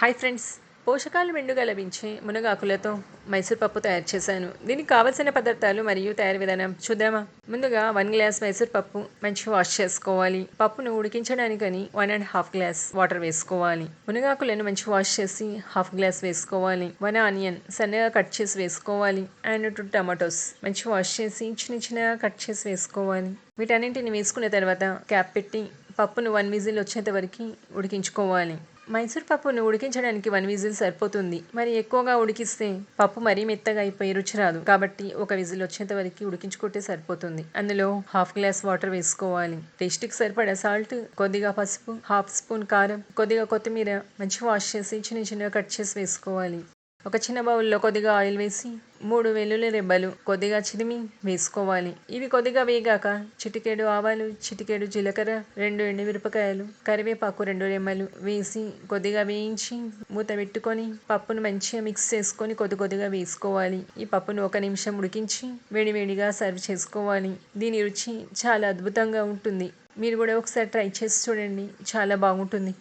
Hi friends, పోషకాలు మెండుగా లభించే మునగాకులతో మైసూర్ పప్పు తయారు చేశాను. దీనికి కావలసిన పదార్థాలు మరియు తయారీ విధానం చూద్దామా? ముందుగా 1 గ్లాస్ మైసూర్ పప్పు మంచిగా వాష్ చేసుకోవాలి. పప్పును ఉడికించడానికని 1.5 గ్లాస్ వాటర్ వేసుకోవాలి. మునగాకులను మంచిగా వాష్ చేసి 1/2 గ్లాస్ వేసుకోవాలి. 1 ఆనియన్ సన్నగా కట్ చేసి వేసుకోవాలి. అండ్ 2 టమాటోస్ మంచిగా వాష్ చేసి చిన్నగా కట్ చేసి వేసుకోవాలి. వీటన్నింటిని వేసుకున్న తర్వాత క్యాప్ పెట్టి పప్పును 1 విజిల్ వచ్చేంత వరకు ఉడికించుకోవాలి. మైసూర్ పప్పును ఉడికించడానికి 1 విజిల్ సరిపోతుంది. మరి ఎక్కువగా ఉడికిస్తే పప్పు మరీ మెత్తగా అయిపోయి రుచి రాదు. కాబట్టి 1 విజిల్ వచ్చేంత వరకు ఉడికించుకుంటే సరిపోతుంది. అందులో 1/2 గ్లాస్ వాటర్ వేసుకోవాలి. టేస్ట్కి సరిపడా సాల్ట్, కొద్దిగా పసుపు, 1/2 స్పూన్ కారం, కొద్దిగా కొత్తిమీర మంచిగా వాష్ చేసి చిన్నగా కట్ చేసి వేసుకోవాలి. ఒక చిన్న బౌల్లో కొద్దిగా ఆయిల్ వేసి 3 వెల్లుల్లి రెబ్బలు కొద్దిగా చిదిమి వేసుకోవాలి. ఇవి కొద్దిగా వేగాక చిటికెడు ఆవాలు, చిటికెడు జీలకర్ర, 2 ఎండుమిరపకాయలు, కరివేపాకు 2 రెమ్మలు వేసి కొద్దిగా వేయించి మూత పెట్టుకొని పప్పును మంచిగా మిక్స్ చేసుకొని కొద్దిగా వేసుకోవాలి. ఈ పప్పును 1 నిమిషం ఉడికించి వేడివేడిగా సర్వ్ చేసుకోవాలి. దీని రుచి చాలా అద్భుతంగా ఉంటుంది. మీరు కూడా ఒకసారి ట్రై చేసి చూడండి, చాలా బాగుంటుంది.